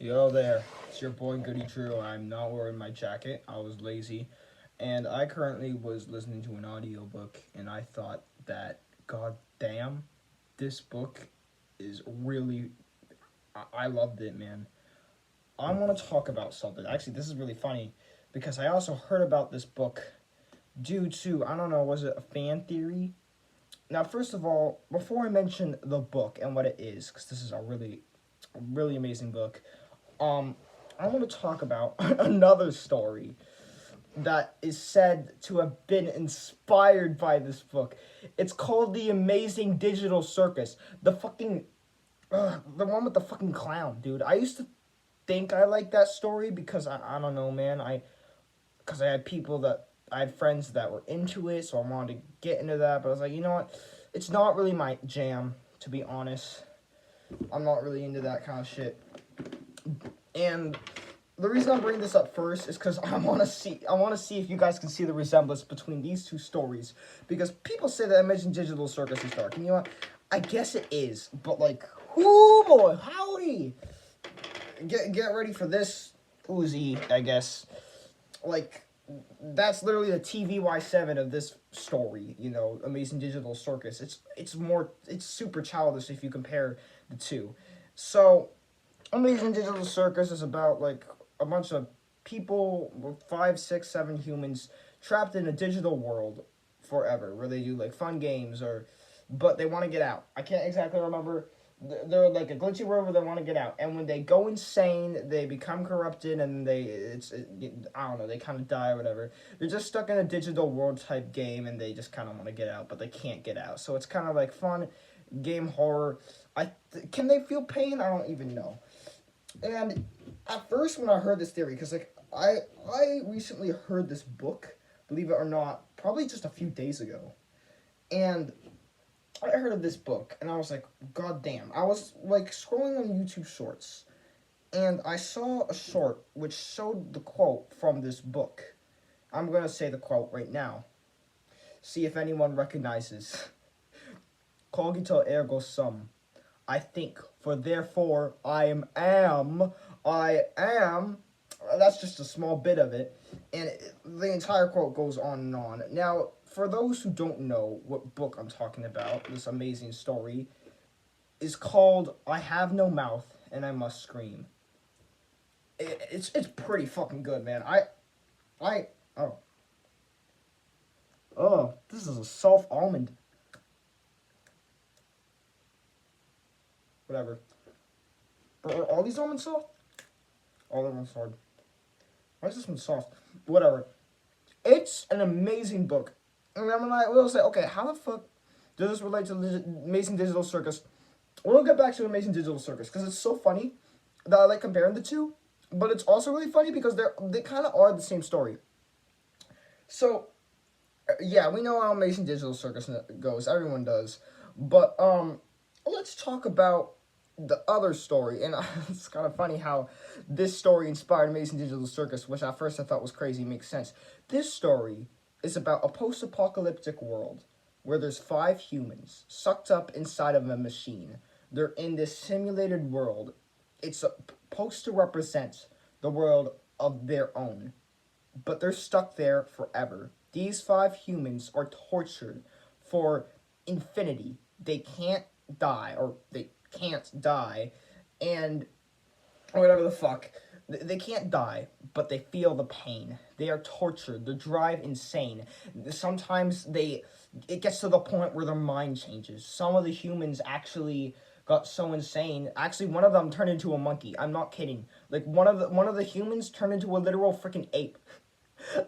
Yo there, it's your boy Goody True. I'm not wearing my jacket. I was lazy. And I currently was listening to an audiobook and I thought that, god damn, this book is really. I loved it, man. I want to talk about something. Actually, this is really funny because I also heard about this book due to, I don't know, was it a fan theory? Now, first of all, before I mention the book and what it is, because this is a really amazing book, um, I want to talk about another story that is said to have been inspired by this book. It's called The Amazing Digital Circus. The one with the fucking clown, dude. I used to think I liked that story because I don't know, man. Because I had friends that were into it, so I wanted to get into that. But I was like, you know what? It's not really my jam, to be honest. I'm not really into that kind of shit. And the reason I'm bringing this up first is because I want to see if you guys can see the resemblance between these two stories. Because people say that Amazing Digital Circus is dark, and you know what? I guess it is, but like, whoo boy, howdy! Get ready for this, Uzi, I guess. Like, that's literally the TVY7 of this story, you know, Amazing Digital Circus. It's super childish if you compare the two. So, Amazing Digital Circus is about like a bunch of people, 5, 6, 7 humans trapped in a digital world forever, where they do like fun games but they want to get out. I can't exactly remember. They're like a glitchy world where they want to get out, and when they go insane, they become corrupted, and I don't know, they kind of die or whatever. They're just stuck in a digital world type game, and they just kind of want to get out, but they can't get out. So it's kind of like fun game horror. Can they feel pain? I don't even know. And at first, when I heard this theory, because like I recently heard this book, believe it or not, probably just a few days ago, and I heard of this book, and I was like, god damn. I was like scrolling on YouTube Shorts, and I saw a short which showed the quote from this book. I'm gonna say the quote right now. See if anyone recognizes. Cogito ergo sum. I think, for therefore I am. That's just a small bit of it, and the entire quote goes on and on. Now, for those who don't know what book I'm talking about, this amazing story is called I Have No Mouth and I Must Scream. It's pretty fucking good, man. This is a soft almond. Whatever. Are all these almonds soft? All of them are hard. Why is this one soft? Whatever. It's an amazing book. And then I will say, okay, how the fuck does this relate to Amazing Digital Circus? We'll get back to Amazing Digital Circus because it's so funny that I like comparing the two. But it's also really funny because they kind of are the same story. So, yeah, we know how Amazing Digital Circus goes. Everyone does. But let's talk about the other story. And it's kind of funny how this story inspired Amazing Digital Circus, which at first I thought was crazy. Makes sense. This story is about a post-apocalyptic world where there's 5 humans sucked up inside of a machine. They're in this simulated world. It's supposed to represent the world of their own, but they're stuck there forever. These 5 humans are tortured for infinity. They can't die, and whatever the fuck. They can't die, but they feel the pain. They are tortured. They drive insane. Sometimes it gets to the point where their mind changes. Some of the humans actually got so insane. Actually, one of them turned into a monkey. I'm not kidding. Like one of the humans turned into a literal freaking ape.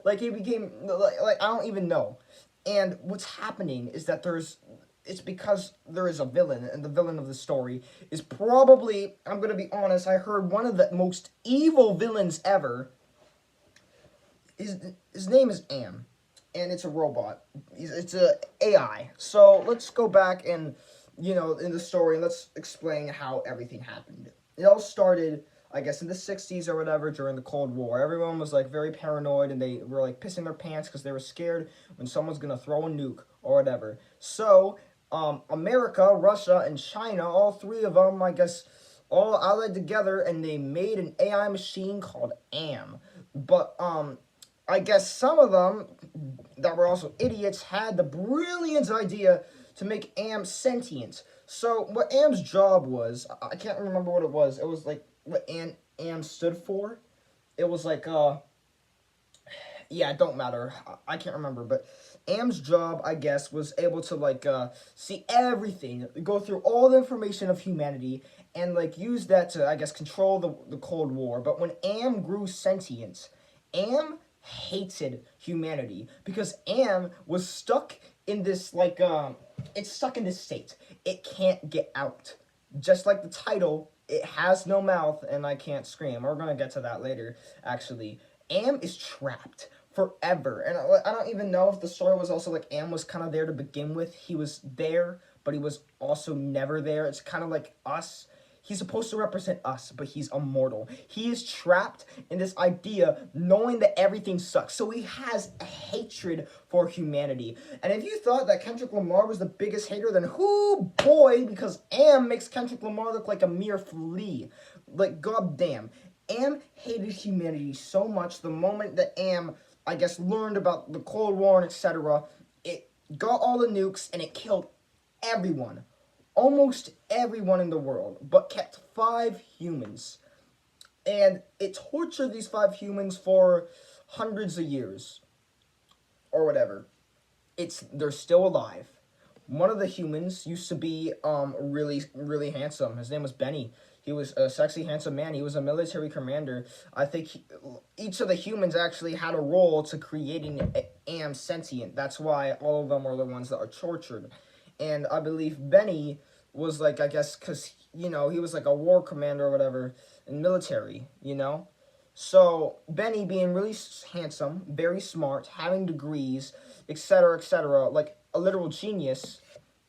Like he became like I don't even know. And what's happening is that it's because there is a villain, and the villain of the story is probably, I'm going to be honest, I heard one of the most evil villains ever. His name is Am, and it's a robot. It's a AI. So let's go back and, in the story, and let's explain how everything happened. It all started, I guess, in the 60s or whatever, during the Cold War. Everyone was, like, very paranoid, and they were, like, pissing their pants because they were scared when someone's going to throw a nuke or whatever. So America, Russia, and China, all 3 of them, I guess, all allied together, and they made an AI machine called Am. But I guess some of them that were also idiots had the brilliant idea to make Am sentient. So what Am's job was, I can't remember what it was. It was like what Am stood for. It was like yeah, it don't matter. I can't remember, but Am's job, I guess, was able to like see everything, go through all the information of humanity, and like use that to, I guess, control the Cold War. But when Am grew sentient, Am hated humanity because Am was stuck in this like it's stuck in this state. It can't get out. Just like the title, it has no mouth and I can't scream. We're gonna get to that later, actually. Am is trapped forever. And I don't even know if the story was also like Am was kind of there to begin with. He was there, but he was also never there. It's kind of like us. He's supposed to represent us, but he's immortal. He is trapped in this idea, knowing that everything sucks. So he has a hatred for humanity. And if you thought that Kendrick Lamar was the biggest hater, then whoo boy, because Am makes Kendrick Lamar look like a mere flea. Like, goddamn. Am hated humanity so much the moment that Am, I guess, learned about the Cold War and etc. It got all the nukes and it killed everyone. Almost everyone in the world, but kept 5 humans. And it tortured these 5 humans for hundreds of years. Or whatever. They're still alive. One of the humans used to be really handsome. His name was Benny. He was a sexy, handsome man. He was a military commander. I think each of the humans actually had a role to creating Am sentient. That's why all of them are the ones that are tortured. And I believe Benny was like, I guess, because, you know, he was like a war commander or whatever in military, you know? So, Benny being really handsome, very smart, having degrees, etc., like a literal genius,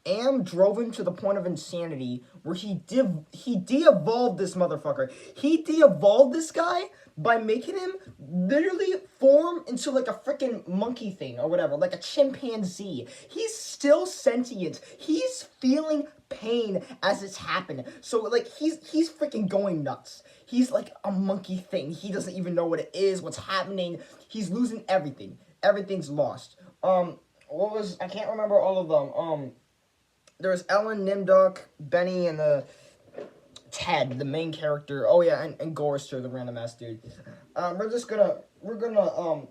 Am drove him to the point of insanity where he de-evolved this motherfucker. He de-evolved this guy by making him literally form into like a freaking monkey thing or whatever, like a chimpanzee. He's still sentient. He's feeling pain as it's happening. So like he's freaking going nuts. He's like a monkey thing. He doesn't even know what it is, what's happening. He's losing everything. Everything's lost. I can't remember all of them. There was Ellen, Nimdok, Benny, and Ted, the main character. Oh yeah, and Gorster, the random ass dude. We're gonna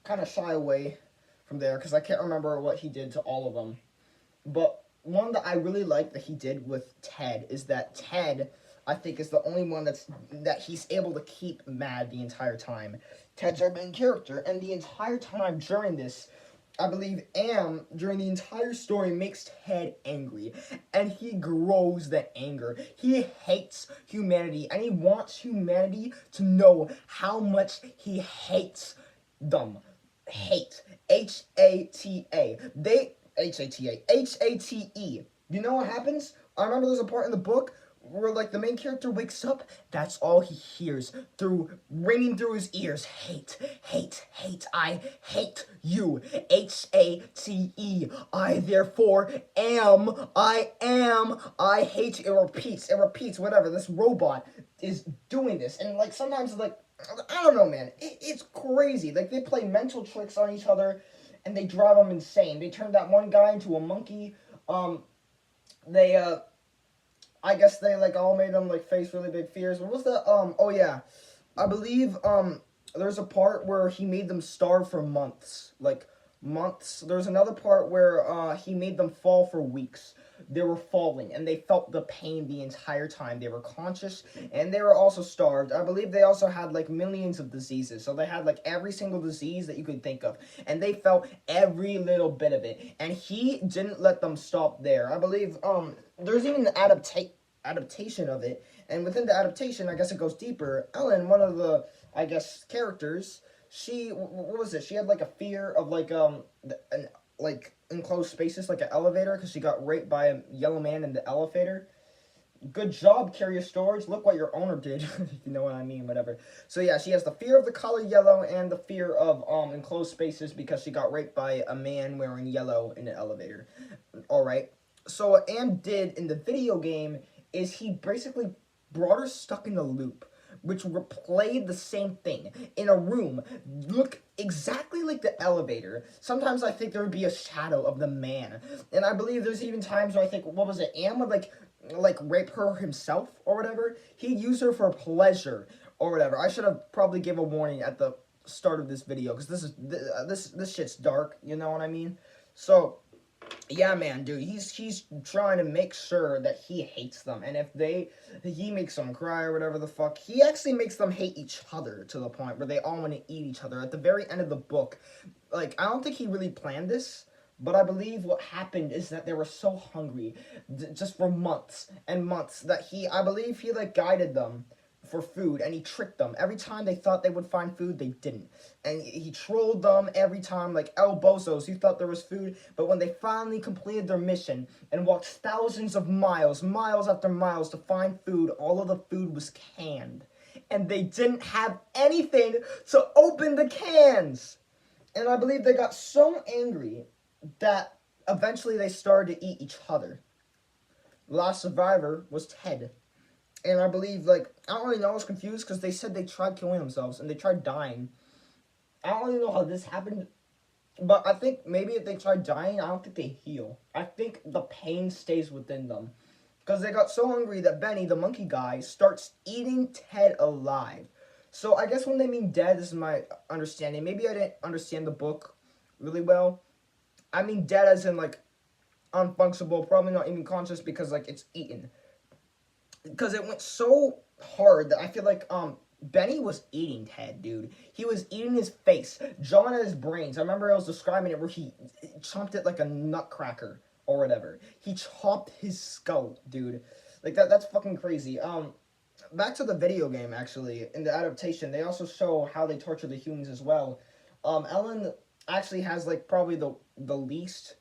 kind of shy away from there because I can't remember what he did to all of them. But one that I really like that he did with Ted is that Ted, I think, is the only one that he's able to keep mad the entire time. Ted's our main character, and the entire time during this, I believe Am, during the entire story, makes Ted angry. And he grows that anger. He hates humanity. And he wants humanity to know how much he hates them. Hate. H-A-T-A. H-A-T-A. H-A-T-E. You know what happens? I remember there's a part in the book where like the main character wakes up, that's all he hears ringing through his ears. Hate, hate, hate, I hate you. H-A-T-E. I therefore am, I hate you. It repeats, whatever. This robot is doing this. And like sometimes like, I don't know, man. It's crazy. Like they play mental tricks on each other and they drive them insane. They turned that one guy into a monkey. I guess they like all made them like face really big fears. What was the oh yeah. I believe there's a part where he made them starve for months. Like months. There's another part where he made them fall for weeks. They were falling and they felt the pain the entire time. They were conscious and they were also starved. I believe they also had like millions of diseases. So they had like every single disease that you could think of. And they felt every little bit of it. And he didn't let them stop there. I believe there's even an adaptation of it. And within the adaptation, I guess it goes deeper. Ellen, one of the, I guess, characters, what was it? She had like a fear of like like enclosed spaces, like an elevator, because she got raped by a yellow man in the elevator. Good job, Carrier Storage. Look what your owner did. If you know what I mean, whatever. So yeah, she has the fear of the color yellow and the fear of enclosed spaces because she got raped by a man wearing yellow in the elevator. Alright. So what Am did in the video game is he basically brought her stuck in a loop, which replayed the same thing in a room, look exactly like the elevator. Sometimes I think there would be a shadow of the man, and I believe there's even times where I think, what was it, Am would like rape her himself or whatever. He'd use her for pleasure or whatever. I should have probably give a warning at the start of this video, because this shit's dark, you know what I mean? So yeah, man, dude, he's trying to make sure that he hates them, and if he makes them cry or whatever the fuck, he actually makes them hate each other to the point where they all want to eat each other. At the very end of the book, like, I don't think he really planned this, but I believe what happened is that they were so hungry, just for months and months, that I believe he, like, guided them for food, and he tricked them. Every time they thought they would find food, they didn't. And he trolled them every time, like El Bozos, who thought there was food, but when they finally completed their mission and walked thousands of miles, miles after miles to find food, all of the food was canned. And they didn't have anything to open the cans. And I believe they got so angry that eventually they started to eat each other. The last survivor was Ted. And I believe, like, I don't really know, I was confused because they said they tried killing themselves and they tried dying. I don't really know how this happened, but I think maybe if they tried dying, I don't think they heal. I think the pain stays within them. Because they got so hungry that Benny, the monkey guy, starts eating Ted alive. So I guess when they mean dead, this is my understanding. Maybe I didn't understand the book really well. I mean dead as in, like, unfunctional, probably not even conscious, because, like, it's eaten. Because it went so hard that I feel like Benny was eating Ted, dude. He was eating his face, jawing at his brains. I remember I was describing it where he chomped it like a nutcracker or whatever. He chopped his skull, dude. Like, that's fucking crazy. Back to the video game, actually. In the adaptation, they also show how they torture the humans as well. Ellen actually has, like, probably the least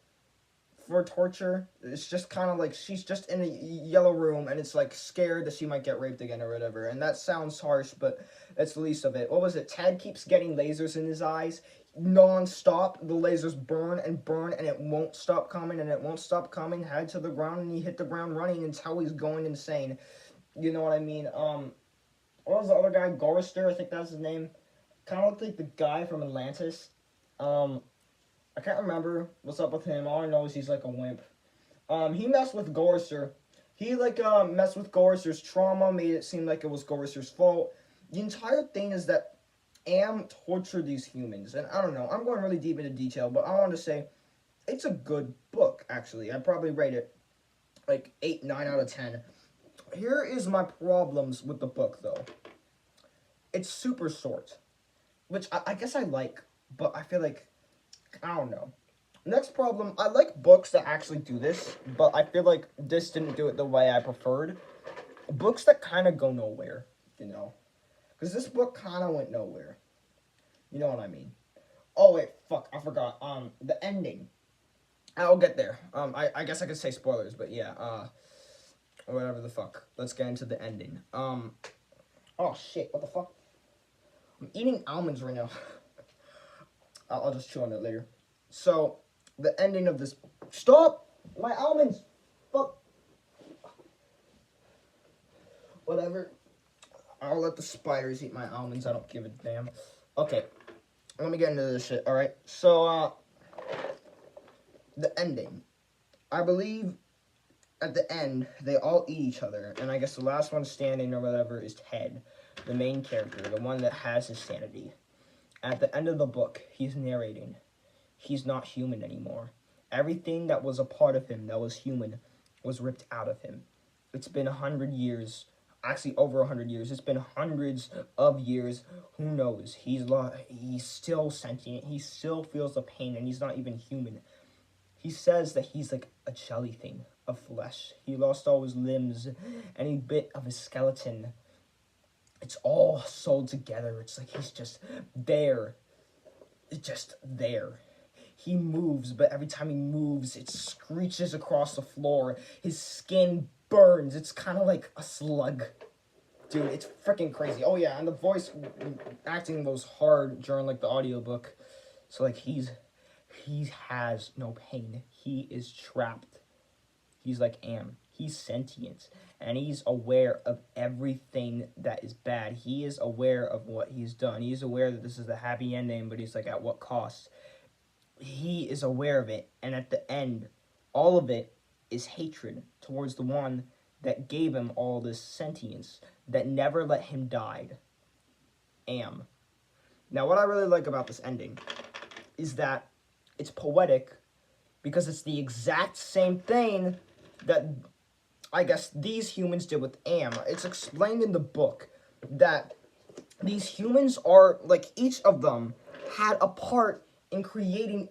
for torture. It's just kind of like she's just in a yellow room and it's like scared that she might get raped again or whatever. And that sounds harsh, but that's the least of it. What was it? Ted keeps getting lasers in his eyes non-stop. The lasers burn and it won't stop coming and it won't stop coming. Head to the ground and he hit the ground running until he's going insane. You know what I mean? What was the other guy? Gorrister, I think that's his name. Kind of looked like the guy from Atlantis. I can't remember what's up with him. All I know is he's like a wimp. He messed with Gorrister. He messed with Gorrister's trauma, made it seem like it was Gorrister's fault. The entire thing is that Am tortured these humans, and I don't know. I'm going really deep into detail, but I want to say it's a good book. Actually, I'd probably rate it like 8, 9 out of 10. Here is my problems with the book, though. It's super short, which I guess I like, but I feel like I don't know. Next problem, I like books that actually do this, but I feel like this didn't do it the way I preferred. Books that kind of go nowhere, you know. Because this book kind of went nowhere. You know what I mean? Oh, wait, fuck, I forgot. The ending. I'll get there. I guess I could say spoilers, but yeah, whatever the fuck. Let's get into the ending. Oh, shit, what the fuck? I'm eating almonds right now. I'll just chew on it later. So, the ending of this... Stop! My almonds! Fuck! Whatever. I'll let the spiders eat my almonds. I don't give a damn. Okay. Let me get into this shit, alright? So, the ending. I believe at the end, they all eat each other. And I guess the last one standing or whatever is Ted, the main character, the one that has his sanity. At the end of the book, he's narrating. He's not human anymore. Everything that was a part of him that was human was ripped out of him. It's been 100 years, actually over 100 years. It's been hundreds of years. Who knows? He's still sentient. He still feels the pain, and he's not even human. He says that he's like a jelly thing of flesh. He lost all his limbs, any bit of his skeleton. It's all sold together. It's like he's just there. It's just there. He moves, but every time he moves, it screeches across the floor. His skin burns. It's kind of like a slug. Dude, it's freaking crazy. Oh, yeah, and the voice acting was hard during, like, the audiobook. So, like, he has no pain. He is trapped. He's like Am. He's sentient, and he's aware of everything that is bad. He is aware of what he's done. He's aware that this is the happy ending, but he's like, at what cost? He is aware of it, and at the end, all of it is hatred towards the one that gave him all this sentience, that never let him die. Now, what I really like about this ending is that it's poetic because it's the exact same thing that I guess these humans did with It's explained in the book that these humans are, like, each of them had a part in creating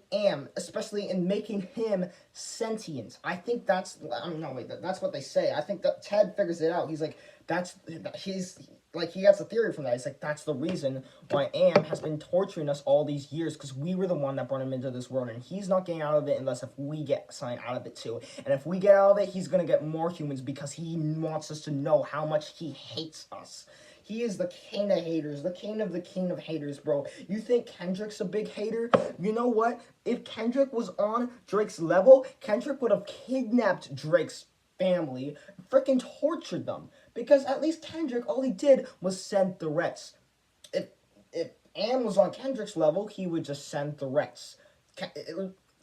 especially in making him sentient. I think that's, that's what they say. I think that Ted figures it out. He's like, he gets a theory from that. He's like, that's the reason why has been torturing us all these years, because we were the one that brought him into this world, and he's not getting out of it unless if we get something out of it too. And if we get out of it, he's gonna get more humans because he wants us to know how much he hates us. He is the king of haters, the king of haters, bro. You think Kendrick's a big hater? You know what? If Kendrick was on Drake's level, Kendrick would have kidnapped Drake's family, freaking tortured them. Because at least Kendrick, all he did was send threats. If Am was on Kendrick's level, he would just send threats.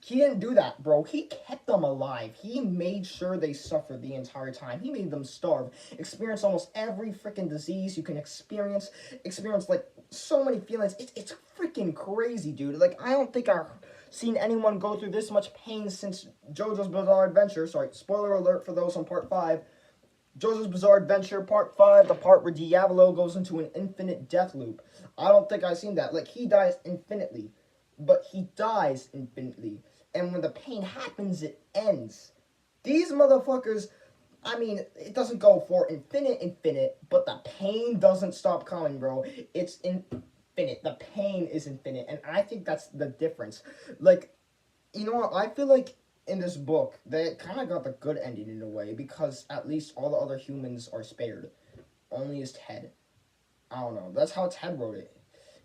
He didn't do that, bro. He kept them alive. He made sure they suffered the entire time. He made them starve. Experience almost every freaking disease you can experience. Experience, like, so many feelings. It's freaking crazy, dude. Like, I don't think I've seen anyone go through this much pain since JoJo's Bizarre Adventure. Sorry, spoiler alert for those on Part 5. JoJo's Bizarre Adventure, Part 5, the part where Diavolo goes into an infinite death loop. I don't think I've seen that. Like, he dies infinitely, but he dies infinitely. And when the pain happens, it ends. These motherfuckers, I mean, it doesn't go for infinite, but the pain doesn't stop coming, bro. It's infinite. The pain is infinite, and I think that's the difference. Like, you know what? I feel like in this book, they kind of got the good ending in a way, because at least all the other humans are spared. Only is Ted. I don't know. That's how Ted wrote it.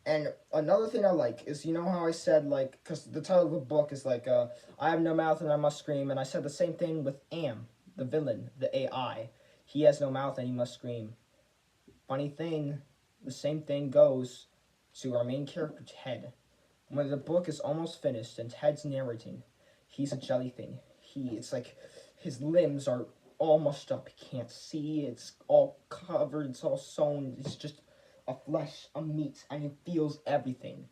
And another thing I like is, you know how I said, like, because the title of the book is, like, I have no mouth and I must scream, and I said the same thing with the villain, the AI. He has no mouth and he must scream. Funny thing, the same thing goes to our main character, Ted. When the book is almost finished and Ted's narrating, he's a jelly thing. It's like his limbs are all mushed up. He can't see. It's all covered. It's all sewn. It's just a flesh, a meat, and he feels everything.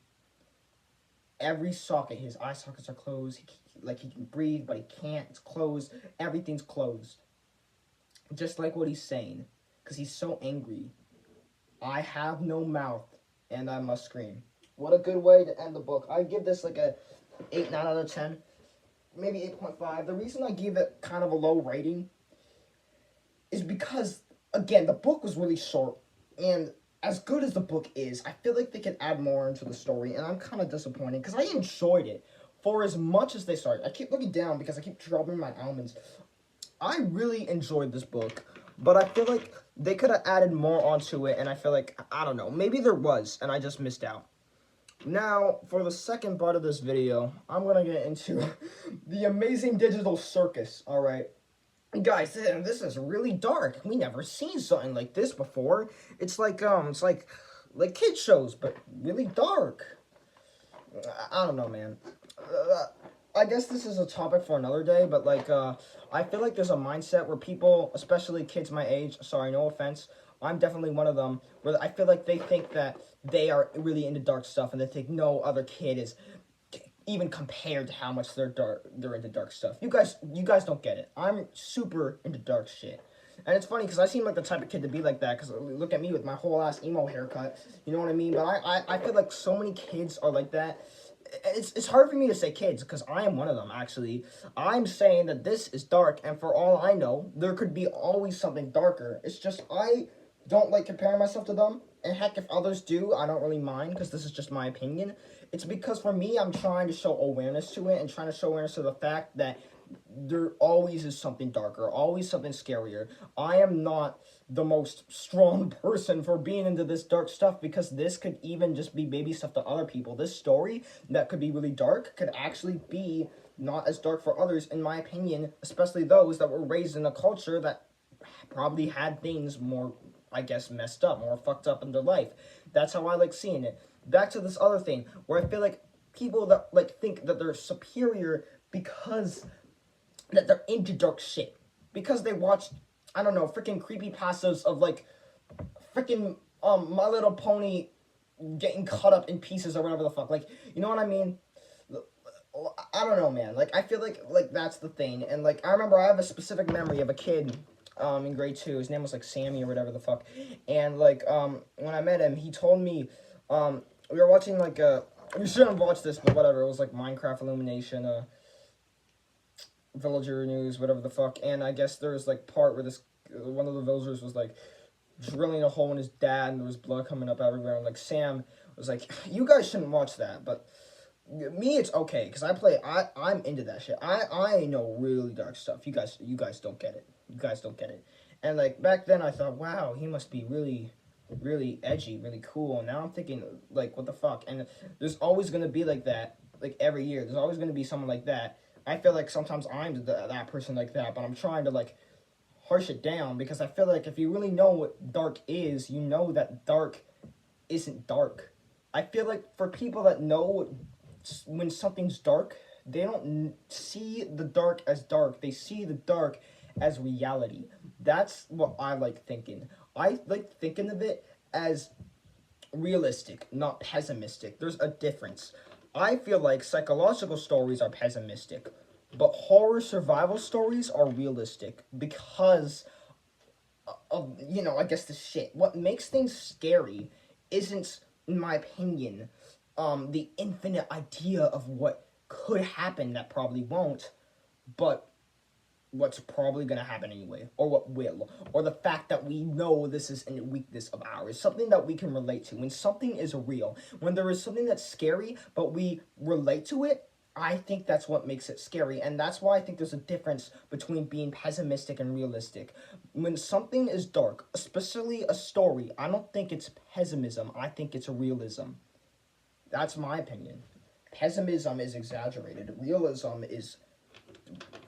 Every socket, his eye sockets are closed. He can breathe, but he can't. It's closed. Everything's closed. Just like what he's saying, because he's so angry. I have no mouth, and I must scream. What a good way to end the book. I give this like a 8, 9 out of 10. Maybe 8.5. The reason I give it kind of a low rating is because, again, the book was really short, and as good as the book is, I feel like they could add more into the story, and I'm kind of disappointed, because I enjoyed it for as much as they started. I keep looking down because I keep dropping my almonds. I really enjoyed this book, but I feel like they could have added more onto it, and I feel like, I don't know, maybe there was, and I just missed out. Now, for the second part of this video, I'm going to get into the Amazing Digital Circus, alright? Guys, this is really dark. We never seen something like this before. It's like kid shows, but really dark. I don't know, man. I guess this is a topic for another day, but like, I feel like there's a mindset where people, especially kids my age, sorry, no offense, I'm definitely one of them, where I feel like they think that they are really into dark stuff, and they think no other kid is even compared to how much they're into dark stuff. You guys don't get it. I'm super into dark shit. And it's funny, because I seem like the type of kid to be like that, because look at me with my whole ass emo haircut, you know what I mean? But I feel like so many kids are like that. It's hard for me to say kids, because I am one of them, actually. I'm saying that this is dark, and for all I know, there could be always something darker. It's just, I don't like comparing myself to them, and heck, if others do, I don't really mind, because this is just my opinion. It's because for me, I'm trying to show awareness to it, and trying to show awareness to the fact that there always is something darker, always something scarier. I am not the most strong person for being into this dark stuff, because this could even just be baby stuff to other people. This story that could be really dark could actually be not as dark for others, in my opinion, especially those that were raised in a culture that probably had things more, I guess, messed up, more fucked up in their life. That's how I like seeing it. Back to this other thing, where I feel like people that like think that they're superior because that they're into dark shit. Because they watch, I don't know, freaking creepypastas of like freaking My Little Pony getting cut up in pieces or whatever the fuck. Like, you know what I mean? I don't know, man. Like, I feel like that's the thing. And like, I remember I have a specific memory of a kid in grade 2. His name was like Sammy or whatever the fuck. And like when I met him, he told me we were watching like we shouldn't have watched this, but whatever. It was like Minecraft Illumination, villager news, whatever the fuck. And I guess there was like part where this one of the villagers was like drilling a hole in his dad, and there was blood coming up everywhere. And like Sam was like, "You guys shouldn't watch that," but me, it's okay because I'm into that shit. I know really dark stuff. You guys don't get it. You guys don't get it. And like back then, I thought, wow, he must be really, really edgy, really cool. And now I'm thinking, like, what the fuck? And there's always gonna be like that. Like every year, there's always gonna be someone like that. I feel like sometimes I'm that person like that, but I'm trying to like harsh it down because I feel like if you really know what dark is, you know that dark isn't dark. I feel like for people that know when something's dark, they don't see the dark as dark. They see the dark as reality. That's what I like thinking. I like thinking of it as realistic, not pessimistic. There's a difference. I feel like psychological stories are pessimistic, but horror survival stories are realistic because of, you know, I guess the shit. What makes things scary isn't, in my opinion, the infinite idea of what could happen that probably won't, but what's probably going to happen anyway, or what will, or the fact that we know this is a weakness of ours, something that we can relate to. When something is real, when there is something that's scary, but we relate to it, I think that's what makes it scary, and that's why I think there's a difference between being pessimistic and realistic. When something is dark, especially a story, I don't think it's pessimism, I think it's realism. That's my opinion. Pessimism is exaggerated. Realism is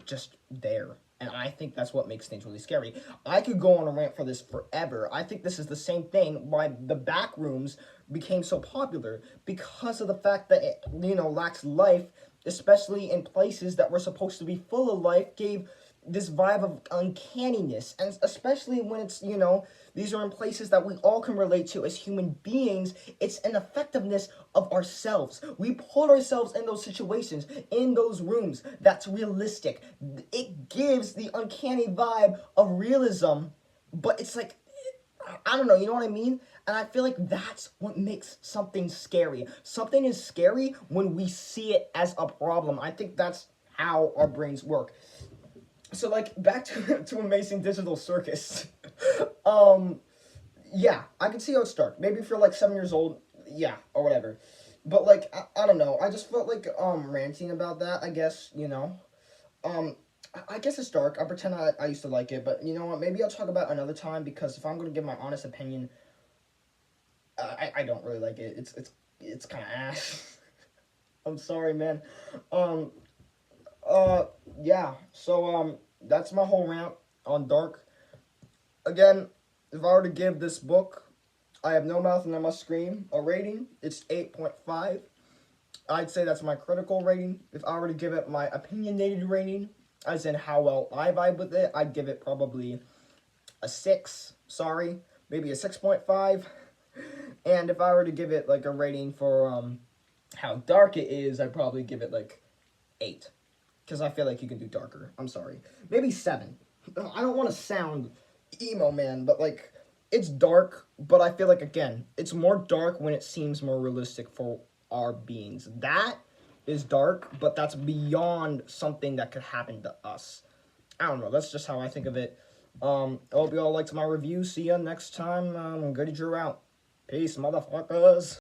just there. And I think that's what makes things really scary. I could go on a rant for this forever. I think this is the same thing why the back rooms became so popular. Because of the fact that it, you know, lacks life, especially in places that were supposed to be full of life, gave this vibe of uncanniness. And especially when it's, you know, these are in places that we all can relate to as human beings. It's an effectiveness of ourselves. We put ourselves in those situations, in those rooms. That's realistic. It gives the uncanny vibe of realism, but it's like, I don't know, you know what I mean? And I feel like that's what makes something scary. Something is scary when we see it as a problem. I think that's how our brains work. So, like, back to Amazing Digital Circus. Yeah, I can see how it's dark. Maybe if you're, like, 7 years old, yeah, or whatever. But, like, I don't know. I just felt like, ranting about that, I guess, you know. I guess it's dark. I pretend I used to like it, but you know what? Maybe I'll talk about it another time, because if I'm going to give my honest opinion, I don't really like it. It's kind of ass. I'm sorry, man. Yeah, so, that's my whole rant on dark. Again, if I were to give this book, I Have No Mouth and I Must Scream, a rating, it's 8.5. I'd say that's my critical rating. If I were to give it my opinionated rating, as in how well I vibe with it, I'd give it probably a 6, sorry, maybe a 6.5. And if I were to give it, like, a rating for, how dark it is, I'd probably give it, like, 8. Because I feel like you can do darker. I'm sorry. Maybe 7. I don't want to sound emo, man, but, like, it's dark, but I feel like, again, it's more dark when it seems more realistic for our beings. That is dark, but that's beyond something that could happen to us. I don't know. That's just how I think of it. I hope you all liked my review. See ya next time. Goody Drew out. Peace, motherfuckers.